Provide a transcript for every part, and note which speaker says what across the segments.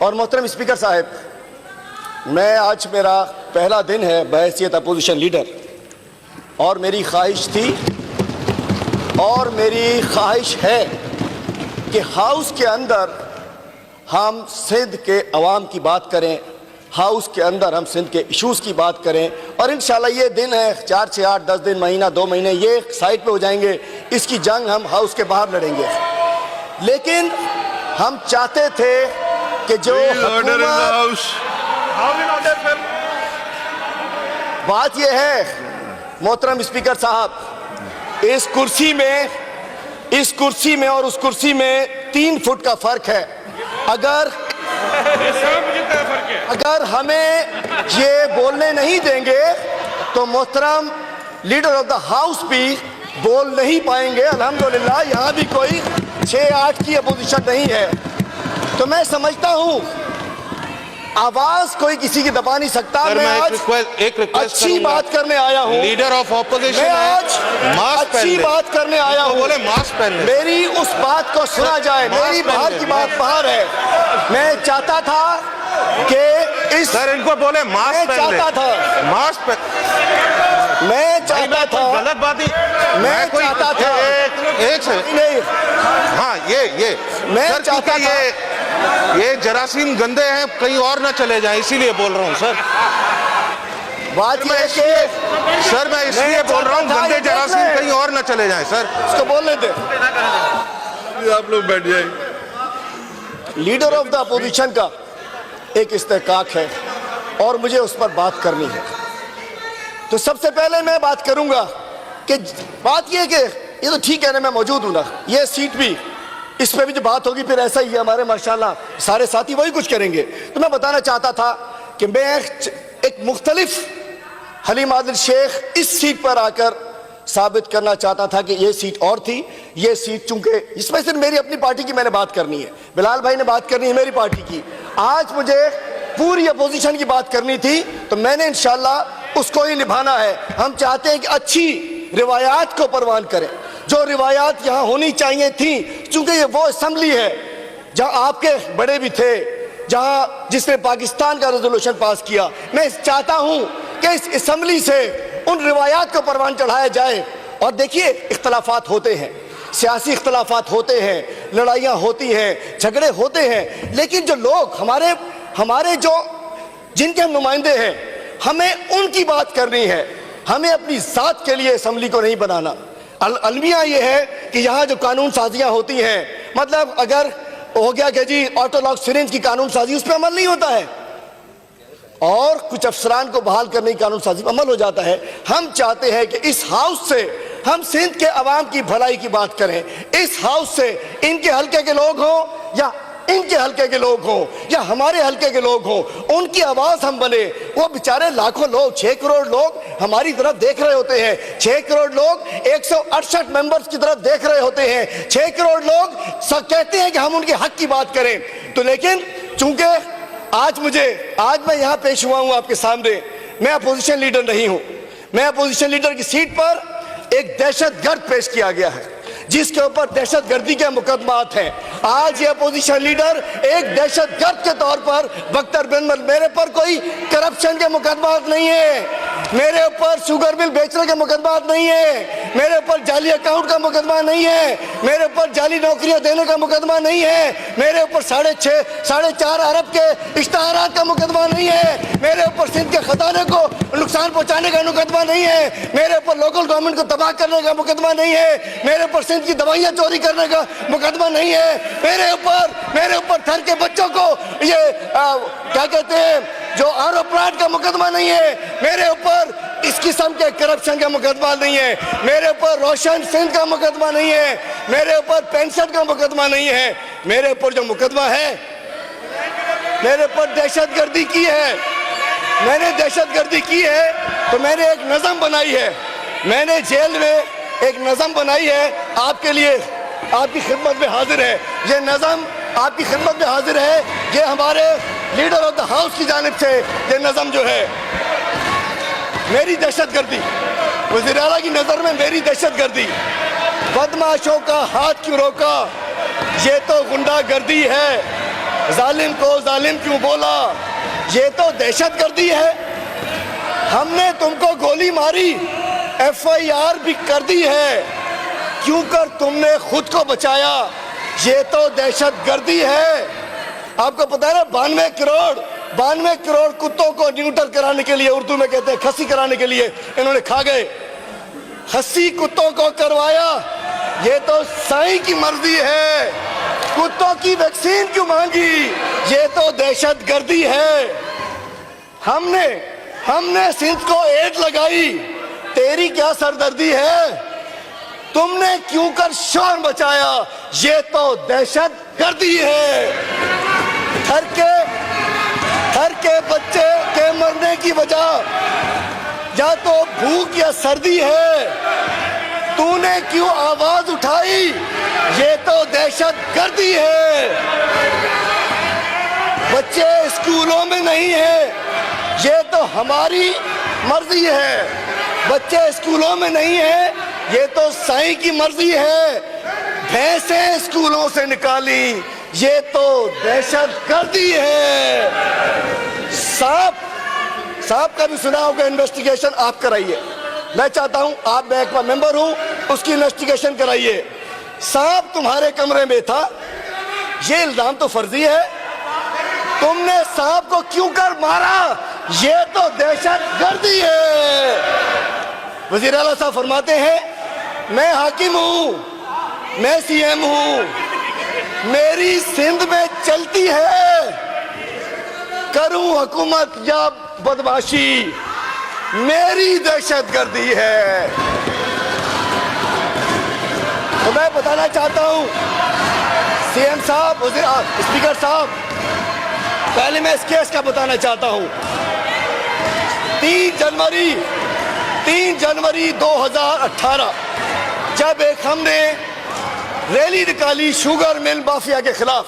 Speaker 1: और मोहतरम स्पीकर साहब, मैं आज मेरा पहला दिन है बहैसियत अपोजिशन लीडर, और मेरी ख्वाहिश थी और मेरी ख्वाहिश है कि हाउस के अंदर हम सिंध के अवाम की बात करें, हाउस के अंदर हम सिंध के इशूज़ की बात करें, और इंशाल्लाह ये दिन है 4 से 8 10 दिन, महीना 2 महीने ये साइड पे हो जाएंगे, इसकी जंग हम हाउस के बाहर लड़ेंगे। लेकिन हम चाहते थे कि जो बात ये है मोहतरम स्पीकर साहब, इस कुर्सी में और उस कुर्सी में 3 फुट का फर्क है। अगर हमें ये बोलने नहीं देंगे तो मोहतरम लीडर ऑफ द हाउस भी बोल नहीं पाएंगे। अल्हम्दुलिल्लाह यहाँ भी कोई 6-8 की अपोजिशन नहीं है। तो मैं समझता हूँ आवाज कोई किसी की दबा नहीं सकता। मैं आज एक अच्छी बात करने आया हूँ,
Speaker 2: लीडर ऑफ ऑपोजिशन।
Speaker 1: मैं आज अच्छी बात करने आया हूँ,
Speaker 2: बोले मास्क पहनने।
Speaker 1: मेरी उस बात को सुना जाए। मेरी बाहर की बात बाहर है। मैं चाहता था कि इस
Speaker 2: सर इनको बोले मास्क पहन ले। मास्क
Speaker 1: मैं चाहता था
Speaker 2: गलत बात ही।
Speaker 1: मैं चाहता था
Speaker 2: एक से
Speaker 1: नहीं,
Speaker 2: हाँ ये
Speaker 1: मैं
Speaker 2: सर
Speaker 1: चाहता था
Speaker 2: ये जरासीम गंदे हैं, कहीं और ना चले जाएं, इसीलिए बोल रहा हूँ सर।
Speaker 1: बात ये है कि
Speaker 2: सर मैं इसलिए बोल रहा हूँ गंदे जरासीम कहीं और ना चले जाएं सर।
Speaker 1: उसको बोलने दे।
Speaker 2: आप लोग बैठ जाएं।
Speaker 1: लीडर ऑफ द अपोजिशन का एक इस्तेहकाक है और मुझे उस पर बात करनी है। तो सबसे पहले मैं बात करूंगा कि बात यह है कि ये तो ठीक है ना, मैं मौजूद हूं ना, ये सीट भी, इस पे भी जो बात होगी फिर ऐसा ही है, हमारे माशाल्लाह सारे साथी वही कुछ करेंगे। तो मैं बताना चाहता था कि मैं एक मुख्तलिफ हलीम आदिल शेख इस सीट पर आकर साबित करना चाहता था कि ये सीट और थी। ये सीट चूंकि इसमें सिर्फ मेरी अपनी पार्टी की मैंने बात करनी है, बिलाल भाई ने बात करनी है मेरी पार्टी की, आज मुझे पूरी अपोजिशन की बात करनी थी, तो मैंने इंशाल्लाह उसको ही निभाना है। हम चाहते हैं कि अच्छी रिवायात को परवान करें, जो रिवायात यहाँ होनी चाहिए थी, चूंकि ये वो असम्बली है जहाँ आपके बड़े भी थे, जहाँ जिसने पाकिस्तान का रेजोल्यूशन पास किया। मैं चाहता हूँ कि इस असम्बली से उन रिवायात को परवान चढ़ाया जाए। और देखिए इख्तलाफात होते हैं, सियासी इख्तलाफात होते हैं, लड़ाइयाँ होती हैं, झगड़े होते हैं, लेकिन जो लोग हमारे जो जिनके हम नुमाइंदे हैं, हमें उनकी बात करनी है। हमें अपनी ज़ात के लिए असम्बली को नहीं बनाना। अलमिया ये है कि यहाँ जो कानून साजियाँ होती हैं, मतलब अगर हो गया कि जी ऑटोलॉग सिरिंज की कानून साजी, उस पर अमल नहीं होता है, और कुछ अफसरान को बहाल करने की कानून साजी पर अमल हो जाता है। हम चाहते हैं कि इस हाउस से हम सिंध के अवाम की भलाई की बात करें। इस हाउस से इनके हल्के के लोग हों या इनके हल्के के लोग हों या हमारे हल्के के लोग हों, उनकी आवाज़ हम बने। वो बेचारे लाखों लोग, 6 करोड़ लोग हमारी तरफ देख रहे होते हैं। 6 करोड़ लोग 168 मेंबर्स की तरफ देख रहे होते हैं। 6 करोड़ लोग कहते हैं कि हम उनके हक की बात करें। तो लेकिन चूंकि आज मैं यहाँ पेश हुआ हूँ आपके सामने, मैं अपोजिशन लीडर नहीं हूँ। मैं अपोजिशन लीडर की सीट पर एक दहशतगर्द पेश किया गया है, जिसके ऊपर दहशतगर्दी के मुकदमात हैं। आज ये अपोजिशन लीडर एक दहशतगर्द के तौर पर बख्तर बिन, मेरे पर कोई करप्शन के मुकदमात नहीं है, मेरे ऊपर शुगर मिल बेचने के मुकदमात नहीं है, मेरे ऊपर जाली अकाउंट का मुकदमा नहीं है, मेरे ऊपर जाली नौकरियां देने का मुकदमा नहीं है, मेरे ऊपर 4.5 अरब के इश्तहारात का मुकदमा नहीं है, मेरे ऊपर सिंध के खजाने को नुकसान पहुंचाने का मुकदमा नहीं है, मेरे ऊपर लोकल गवर्नमेंट को तबाह करने का मुकदमा नहीं है, मेरे ऊपर सिंध की दवाइयां चोरी करने का मुकदमा नहीं है, मेरे ऊपर थर के बच्चों को ये क्या कहते हैं जो आरोप प्लांट का मुकदमा नहीं है, मेरे ऊपर इस किस्म के करप्शन का मुकदमा नहीं है, मेरे ऊपर रोशन सिंध का मुकदमा नहीं है, मेरे ऊपर पेंशन का मुकदमा नहीं है। मेरे ऊपर जो मुकदमा है, मेरे ऊपर दहशतगर्दी की है। मैंने दहशतगर्दी की है तो मैंने एक नज़म बनाई है, मैंने जेल में एक नज़म बनाई है, आपके लिए आपकी खिदमत में हाजिर है। ये नज़म आपकी खिदमत में हाजिर है। ये हमारे लीडर ऑफ द हाउस की जानिब से ये नज़म जो है, मेरी दहशतगर्दी, वज़ीर आला की नज़र में मेरी दहशतगर्दी, बदमाशों का हाथ क्यों रोका, ये तो गुंडागर्दी है, जालिम को जालिम क्यों बोला, ये तो दहशतगर्दी है। हमने तुमको गोली मारी, FIR भी कर दी है, क्यों कर तुमने खुद को बचाया, ये तो दहशतगर्दी है। आपको पता है ना 92 करोड़ कुत्तों को न्यूटर कराने के लिए, उर्दू में कहते हैं खस्सी कराने के लिए, इन्होंने खा गए। खस्सी कुत्तों को करवाया, ये तो साईं की मर्जी है। कुत्तों की वैक्सीन क्यों मांगी, ये तो दहशतगर्दी है। हमने सिंध को एड लगाई, तेरी क्या सरदर्दी है। तुमने क्यों कर शोर मचाया, ये तो दहशतगर्दी है। घर के बच्चे के मरने की वजह या तो भूख या सर्दी है, तूने क्यों आवाज उठाई, ये तो दहशतगर्दी है। बच्चे स्कूलों में नहीं है, ये तो हमारी मर्जी है। बच्चे स्कूलों में नहीं है, ये तो साईं की मर्जी है। भैंसें स्कूलों से निकाली, ये तो दहशतगर्दी है। सांप का भी सुना होगा, इन्वेस्टिगेशन आप कराइए। मैं चाहता हूं, आप बैंक का मेंबर हूं, उसकी इन्वेस्टिगेशन कराइए। सांप तुम्हारे कमरे में था, ये इल्जाम तो फर्जी है। तुमने सांप को क्यों कर मारा, ये तो दहशतगर्दी है। वजीर आला साहब फरमाते हैं, मैं हाकिम हूं, मैं CM हूं, मेरी सिंध में चलती है, करूं हुकूमत या बदमाशी, मेरी दहशतगर्दी है। तो मैं बताना चाहता हूं CM साहब, स्पीकर साहब, पहले मैं इस केस का बताना चाहता हूं। 3 जनवरी 2018 जब एक हमने रैली निकाली शुगर मिल माफिया के खिलाफ।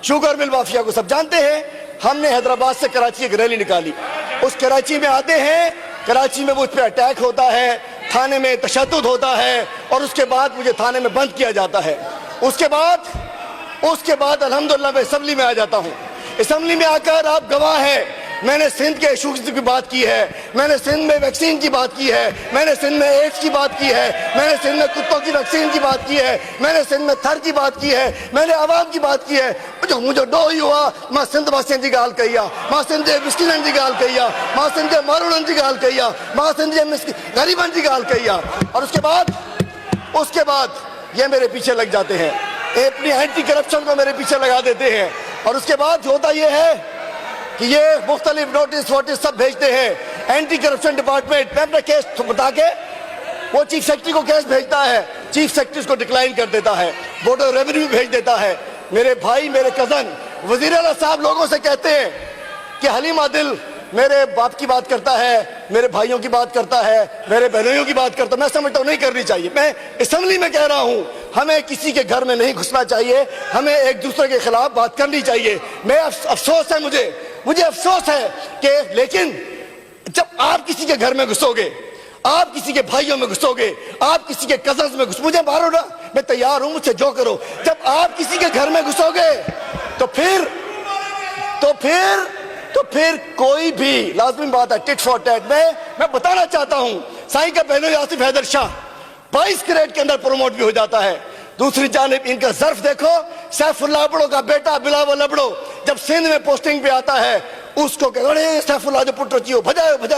Speaker 1: शुगर मिल माफिया को सब जानते हैं, हमने हैदराबाद से कराची एक रैली निकाली। उस कराची में आते हैं, कराची में मुझ पर अटैक होता है, थाने में तशद्दुद होता है और उसके बाद मुझे थाने में बंद किया जाता है। उसके बाद अल्हम्दुलिल्लाह मैं असेंबली में आ जाता हूँ। असेंबली में आकर आप गवाह हैं, मैंने सिंध के इशूज़ की बात की है, मैंने सिंध में वैक्सीन की बात की है, मैंने सिंध में एड्स की बात की है, मैंने सिंध में कुत्तों की वैक्सीन की बात की है, मैंने सिंध में थर की बात की है, मैंने आवाम की बात की है। मुझे डो ही हुआ, मां सिंध वासियों की गाल कही, मां सिंध के मिस्किननि की गाल कही, मां सिंध के मारूड़नि की गाल कही, मां सिंध के गरीबनि की गाल कही। और उसके बाद ये मेरे पीछे लग जाते हैं, अपनी एंटी करप्शन को मेरे पीछे लगा देते हैं। और उसके बाद होता ये है कि ये मुख्तलिफ नोटिस वोटिस सब भेजते हैं। एंटी करप्शन डिपार्टमेंट में अपना केस बता के वो चीफ सेक्रेटरी को केस भेजता है, चीफ सेक्रेटरी उसको डिक्लाइन कर देता है, बोर्ड ऑफ रेवेन्यू भेज देता है। मेरे भाई, मेरे कजन वजीर आला साहब लोगों से कहते हैं कि हलीम आदिल मेरे बाप की बात करता है, मेरे भाइयों की बात करता है, मेरे बहनों की बात करता है। मैं समझता हूँ नहीं करनी चाहिए। मैं असेंबली में कह रहा हूँ, हमें किसी के घर में नहीं घुसना चाहिए, हमें एक दूसरे के खिलाफ बात करनी चाहिए। मैं अफसोस है मुझे अफसोस है कि लेकिन जब आप किसी के घर में घुसोगे, आप किसी के भाइयों में घुसोगे, आप किसी के कजन्स में मुझे मारो ना, मैं तैयार हूं, मुझसे जो करो। जब आप किसी के घर में घुसोगे तो फिर कोई भी लाजमी बात है टिट फॉर टैट में। मैं बताना चाहता हूं, साईं का बहनोई आसिफ हैदर शाह 22 ग्रेड के अंदर प्रमोट भी हो जाता है। दूसरी जानिब इनका ज़र्फ देखो, सैफुल्लाह अबड़ो का बेटा बिलावल अबड़ो जब सिंध में पोस्टिंग पे आता है, उसको सैफुल्लाह जो पुत्र चाहिए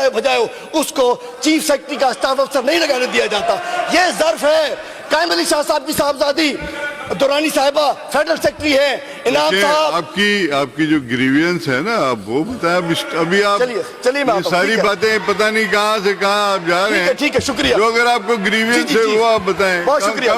Speaker 1: भजाओ, उसको चीफ सेक्रेटरी का स्टाफ अफसर नहीं लगाने दिया जाता। ये ज़र्फ है। कायम अली शाह साहब की साहबजादी दुरानी साहिबा फेडरल सेक्रेटरी है। इनाम साहब,
Speaker 3: आपकी जो ग्रीवियंस है ना, आप वो बताएं। अभी आप
Speaker 1: चलिए मैं
Speaker 3: सारी बातें पता नहीं कहाँ से कहाँ आप जा रहे हैं।
Speaker 1: ठीक है, शुक्रिया।
Speaker 3: जो अगर आपको ग्रीवियंस है वो आप बताएं।
Speaker 1: बहुत शुक्रिया।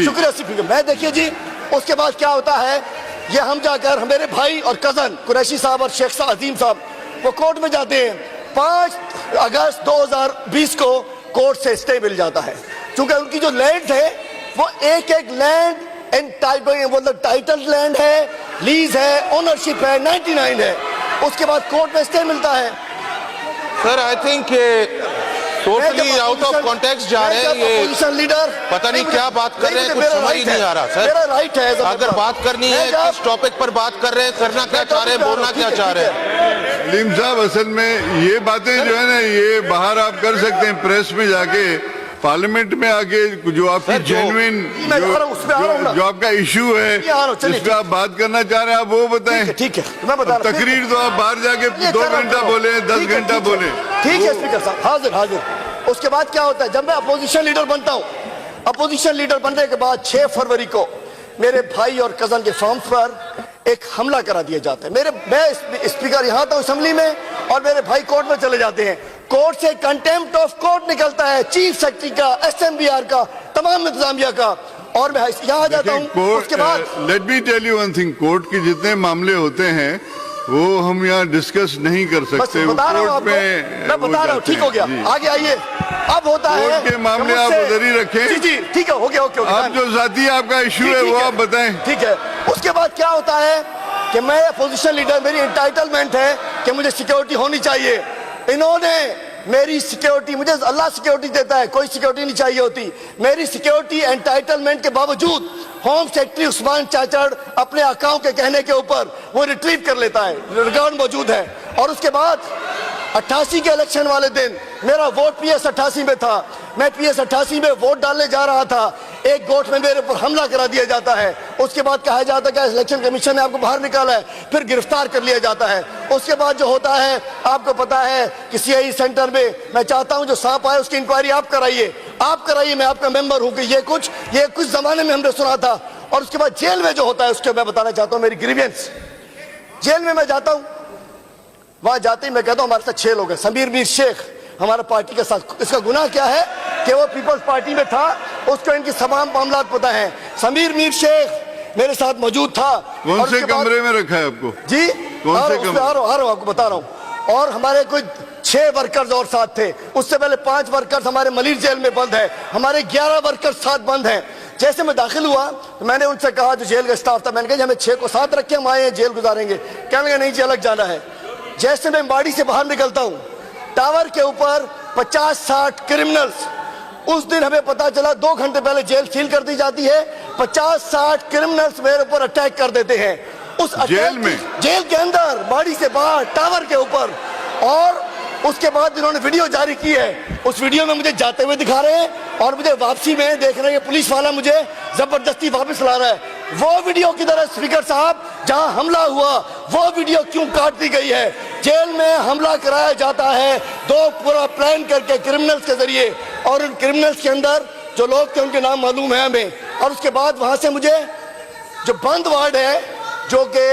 Speaker 1: शुक्रिया। मैं देखिए जी, उसके बाद क्या होता है, ये हम जाकर मेरे भाई और कजन कुरैशी साहब और शेख अजीम साहब वो कोर्ट में जाते हैं। 5 अगस्त 2020 को कोर्ट से स्टे मिल जाता है, क्योंकि उनकी जो लैंड है वो एक लैंड टाइटल लैंड है, लीज है, ओनरशिप है, 99 है। उसके बाद कोर्ट में स्टे मिलता है।
Speaker 2: Sir I think totally out of context जा रहे हैं ये।
Speaker 1: अपोजिशन लीडर
Speaker 2: पता नहीं क्या बात कर रहे हैं, कुछ समझ ही नहीं आ रहा सर।
Speaker 1: मेरा राइट है
Speaker 2: अगर बात करनी है, किस टॉपिक पर बात कर रहे हैं, करना क्या चाह रहे हैं, बोलना क्या चाह रहे हैं?
Speaker 3: सलीम साहब, असल में ये बातें जो है ना, ये बाहर आप कर सकते हैं, प्रेस में जाके, पार्लियामेंट में आके, जो आपकी जेन्युइन जो आपका इशू है, जिस पे आप बात करना चाह रहे हैं, आप वो बताएं।
Speaker 1: ठीक है, मैं बता रहा हूं।
Speaker 3: तकरीर तो आप बाहर जाके 2 घंटा बोले, 10 घंटा बोले।
Speaker 1: ठीक है स्पीकर साहब, हाजिर हाजिर। उसके बाद क्या होता है, जब मैं अपोजिशन लीडर बनता हूं, अपोजिशन लीडर बनने के बाद 6 फरवरी को मेरे भाई और कजन के फॉर्म पर एक हमला करा दिया जाता है। मैं स्पीकर यहाँ था असेंबली में, और मेरे भाई कोर्ट में चले जाते हैं। कोर्ट से कंटेम्प्ट ऑफ कोर्ट निकलता है, चीफ सेक्रेटरी का, एसएमबीआर का, तमाम इंतजामिया का, और मैं यहाँ आ जाता हूँ। उसके बाद
Speaker 3: let me tell you one thing, court के जितने मामले होते हैं वो हम यहाँ डिस्कस नहीं कर सकते।
Speaker 1: बता रहा हूँ आपको, मैं बता रहा हूँ। ठीक हो गया, आगे आइए। अब होता है
Speaker 3: कोर्ट के मामले आप उधर ही रखें।
Speaker 1: जी जी ठीक है, हो गया, ओके।
Speaker 3: आप जो जाती आपका इशू है वो आप बताएं।
Speaker 1: ठीक है। उसके बाद क्या होता है कि मैं अपोजिशन लीडर, मेरी एंटाइटलमेंट है कि मुझे सिक्योरिटी होनी चाहिए। इन्होंने मेरी सिक्योरिटी, मुझे अल्लाह सिक्योरिटी देता है, कोई सिक्योरिटी नहीं चाहिए होती। मेरी सिक्योरिटी एंटाइटलमेंट के बावजूद होम सेक्रेटरी उस्मान चाचड़ अपने आकाओं के कहने के ऊपर वो रिट्रीव कर लेता है, रिकॉर्ड मौजूद है। और उसके बाद 88 के इलेक्शन वाले दिन मेरा वोट PS 88 में था। मैं PS 88 में वोट डालने जा रहा था, एक गोट में मेरे ऊपर हमला करा दिया जाता है। उसके बाद कहा जाता है कि इलेक्शन कमीशन ने आपको बाहर निकाला है, फिर गिरफ्तार कर लिया जाता है। उसके बाद जो होता है, आपको पता है कि CIE सेंटर में मैं चाहता हूं जो सांप आए उसकी इंक्वायरी आप कराइए, मैं आपका मेंबर हूं कि ये कुछ जमाने में हमने सुना था। और उसके बाद जेल में जो होता है उसके मैं बताना चाहता हूं मेरी ग्रीवियंस। जेल में मैं जाता हूं, वहां जाते ही मैं कहता हूं हमारे साथ 6 लोग हैं। समीर मीर शेख हमारा पार्टी के साथ, इसका गुनाह क्या है कि वो पीपल्स पार्टी में था, उसको इनकी तमाम मामला पता है। समीर मीर शेख मेरे साथ मौजूद था।
Speaker 3: कौन से कमरे में रखा है आपको?
Speaker 1: जी
Speaker 3: कौन से कमरे?
Speaker 1: आ रहा हूं, आपको बता रहा हूं। और हमारे कुछ 6 वर्कर्स और साथ थे। उससे पहले 5 वर्कर्स हमारे मलिर जेल में बंद है, हमारे 11 वर्कर्स साथ बंद हैं। जैसे मैं दाखिल हुआ तो मैंने उनसे कहा, जो जेल का स्टाफ था, मैंने कहा हमें 6 को साथ रखे, हम आए हैं जेल गुजारेंगे। कहने लगे नहीं जी, अलग जाना है। जैसे मैं बाड़ी से बाहर निकलता हूं, टावर के ऊपर 50-60 क्रिमिनल्स, उस दिन हमें पता चला 2 घंटे पहले जेल सील कर दी जाती है। 50-60 क्रिमिनल्स मेरे ऊपर अटैक कर देते हैं उस
Speaker 3: जेल में,
Speaker 1: जेल के अंदर, बाड़ी से बाहर, टावर के ऊपर। और उसके बाद इन्होंने वीडियो जारी की है, उस वीडियो में मुझे जाते हुए दिखा रहे हैं और मुझे वापसी में देख रहे हैं पुलिस वाला मुझे जबरदस्ती वापस ला रहा है। वो वीडियो किधर है स्पीकर साहब? जहां हमला हुआ वो वीडियो क्यों काट दी गई है? जेल में हमला कराया जाता है 2 पूरा प्लान करके क्रिमिनल्स के जरिए, और उन क्रिमिनल्स के अंदर जो लोग थे उनके नाम मालूम है हमें। और उसके बाद वहां से मुझे जो बंद वार्ड है, जो कि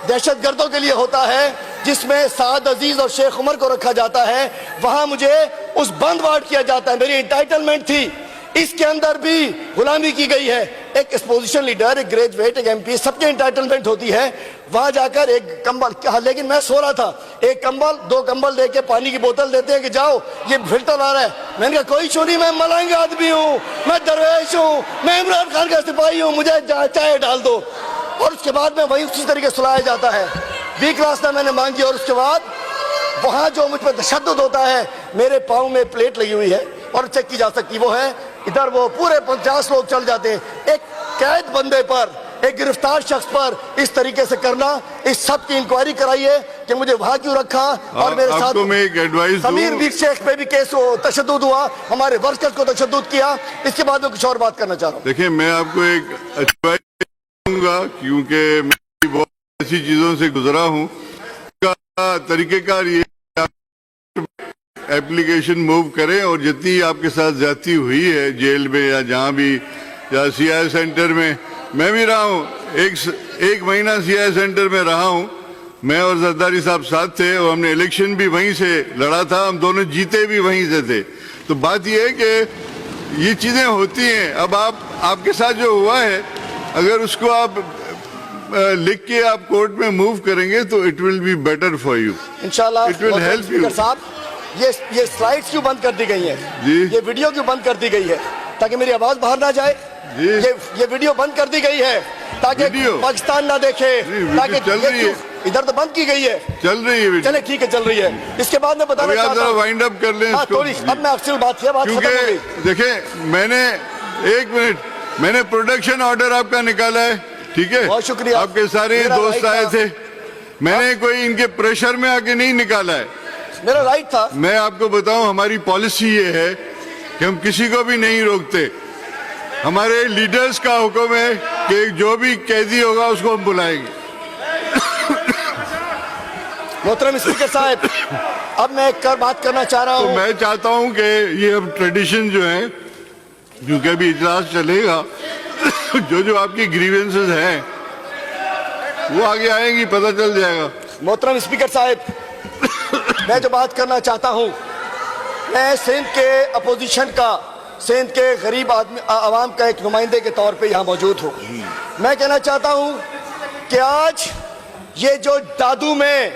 Speaker 1: दहशतगर्दों के लिए होता है, जिसमें साद अजीज और शेख उमर को रखा जाता है, वहां मुझे उस बंद वार्ड किया जाता है। मेरी एंटाइटलमेंट थी, इसके अंदर भी गुलामी की गई है। एक एक्सपोजिशन लीडर, एक ग्रेजुएट, एक MP, सबकी एंटाइटलमेंट होती है। वहां जाकर एक कंबल, लेकिन मैं सो रहा था, एक कंबल 2 कंबल देके पानी की बोतल देते हैं कि जाओ ये फिल्टर आ रहा है। मैंने कहा कोई चोरी, मैं मलंग आदमी हूँ, मैं दरवेश हूँ, मैं इमरान खान का सिपाही हूँ, मुझे चाय डाल दो। और उसके बाद में वही उसी तरीके सुलाया जाता है। B क्लास में मैंने मांगी। और उसके बाद वहां जो मुझ पर तशद्दुद होता है, मेरे पाँव में प्लेट लगी हुई है और चेक की जा सकती, वो है इधर, वो पूरे 50 लोग चल जाते हैं। एक कैद बंदे पर, एक गिरफ्तार शख्स पर इस तरीके से करना, इस सब की इंक्वायरी कराइए कि मुझे वहां क्यों रखा। और मेरे साथ
Speaker 3: मैं एक एडवाइस
Speaker 1: समीर मीर शेख पे भी केस तशद्दुद हुआ, हमारे वर्कर्स को तशद्दुद किया। इसके बाद मैं कुछ और बात करना चाह रहा हूँ।
Speaker 3: देखिए, मैं आपको एक एडवाइस दूंगा, क्योंकि मैं बहुत ऐसी चीजों से गुजरा हूँ। तरीकेकार ये एप्लीकेशन मूव करें, और जितनी आपके साथ ज्यादती हुई है जेल में या जहाँ भी, या CI सेंटर में, मैं भी रहा हूँ, एक महीना CI सेंटर में रहा हूँ। मैं और जरदारी साहब साथ थे और हमने इलेक्शन भी वहीं से लड़ा था, हम दोनों जीते भी वहीं से थे। तो बात यह है कि ये चीजें होती हैं। अब आपके साथ जो हुआ है, अगर उसको आप लिख के आप कोर्ट में मूव करेंगे तो it will be better for you,
Speaker 1: इंशाल्लाह।
Speaker 3: It will help you.
Speaker 1: साहब, ये स्लाइड्स क्यों बंद कर दी गई है
Speaker 3: जी?
Speaker 1: ये वीडियो क्यों बंद कर दी गई है? ताकि मेरी आवाज बाहर ना जाए जी। ये वीडियो बंद कर दी गई है ताकि पाकिस्तान ना देखे, ताकि
Speaker 3: चल रही है।
Speaker 1: इधर तो बंद की गई है,
Speaker 3: चल रही है वीडियो।
Speaker 1: चले ठीक है चल रही है। इसके बाद मैं बताना
Speaker 3: अभी आप
Speaker 1: चाहता
Speaker 3: जरा
Speaker 1: हूँ,
Speaker 3: वाइंड अप कर लें
Speaker 1: हाँ,
Speaker 3: इसको।
Speaker 1: थोड़ी अब मैं अफसल बात किया, बात खत्म हो
Speaker 3: क्योंकि
Speaker 1: गई।
Speaker 3: देखें मैंने एक मिनट, मैंने प्रोडक्शन ऑर्डर आपका निकाला है, ठीक है?
Speaker 1: बहुत शुक्रिया।
Speaker 3: आपके सारे
Speaker 1: मेरा
Speaker 3: दोस्त
Speaker 1: राइट
Speaker 3: आए
Speaker 1: था।
Speaker 3: थे, मैंने कोई इनके प्रेशर में आके नहीं निकाला है।
Speaker 1: मेरा राइट था।
Speaker 3: मैं आपको बताऊं, हमारी पॉलिसी ये है कि हम किसी को भी नहीं रोकते। हमारे लीडर्स का हुक्म है कि जो भी कैदी होगा उसको हम बुलाएंगे।
Speaker 1: मोहतरम स्पीकर साहब, अब मैं एक कर बात करना चाह रहा
Speaker 3: तो
Speaker 1: हूँ।
Speaker 3: मैं चाहता हूं कि ये अब ट्रेडिशन जो है, क्योंकि अभी इजलास चलेगा, जो आपकी ग्रीवेंसेस हैं वो आगे आएंगी, पता चल जाएगा।
Speaker 1: मोहतरम स्पीकर साहब, मैं जो बात करना चाहता हूँ, मैं सिंध के अपोजिशन का, सिंध के गरीब आदमी आवाम का एक नुमाइंदे के तौर पे यहाँ मौजूद हूँ। मैं कहना चाहता हूँ कि आज ये जो दादू में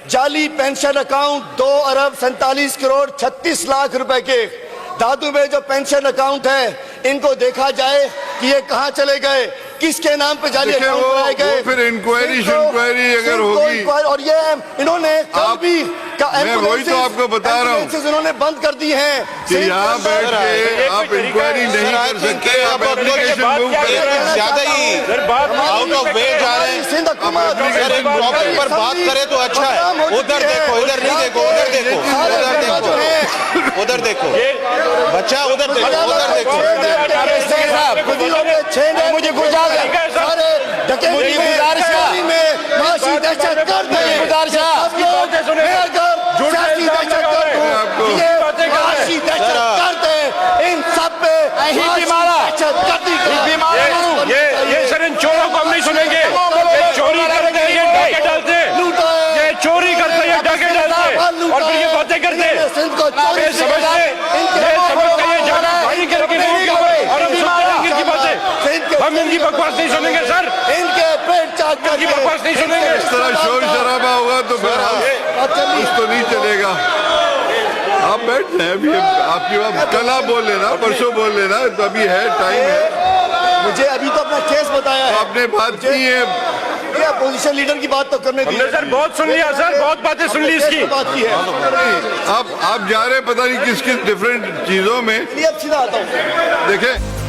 Speaker 1: जाली पेंशन अकाउंट 2 अरब 47 करोड़ 36 लाख रुपए के दादू में जो पेंशन अकाउंट है, इनको देखा जाए कि ये कहाँ चले गए, किसके नाम पे जाली
Speaker 3: देखिए,
Speaker 1: अकाउंट बनाए गए।
Speaker 3: वो फिर इंक्वायरी
Speaker 1: सिंध को-
Speaker 3: अगर
Speaker 1: सिंध को
Speaker 3: होगी,
Speaker 1: इंक्वायरी- और ये इन्होंने कल भी
Speaker 3: मैं वही तो आपको बता रहा हूँ
Speaker 1: एम्बुलेंसेस इन्होंने बंद कर दी हैं
Speaker 3: कि यहाँ बैठ के आप इंक्वायरी नहीं कर सकते, आप एप्लीकेशन मूव कर सकते हैं।
Speaker 2: ज्यादा ही आउट ऑफ वे जा रहे हैं।
Speaker 1: सिंध हुकूमत
Speaker 2: सर एक टॉपिक पर बात करें तो अच्छा है। उधर देखो, इधर नहीं देखो, उधर देखो, उधर देखो, उधर देखो, बच्चा उधर देखो, उधर देखो।
Speaker 1: मुझे गुजारिश इन सब पे
Speaker 4: ये सर इन चोरों को हम नहीं सुनेंगे। ये चोरी करते हैं, ये डाके डालते हैं, ये चोरी करते हैं, ये डाके डालते हैं और फिर ये बातें करते हैं। ये समझते ये जाना भाई करके नहीं होगा और हम सुनेंगे इनकी बातें। हम इनकी बकवास नहीं सुनेंगे सर,
Speaker 1: इनके पेट चाक
Speaker 4: इनकी बकवास नहीं सुनेंगे।
Speaker 3: इस तरह शोर शराबा होगा तो फिर कुछ तो नहीं चलेगा। आप बैठ रहे हैं, अभी आपकी बात कल आप बोल लेना, परसों बोल लेना, तो अभी है, टाइम है।
Speaker 1: मुझे अभी तो अपना केस बताया है,
Speaker 3: आपने बात की है,
Speaker 1: ये अपोजिशन लीडर की बात तो करने दी
Speaker 4: हमने सर बहुत सुन लिया सर, बहुत बातें सुन ली इसकी।
Speaker 1: बात की है।
Speaker 3: आप जा रहे हैं पता नहीं किस किस डिफरेंट चीजों में।
Speaker 1: अब सीधा आता हूँ।
Speaker 3: देखें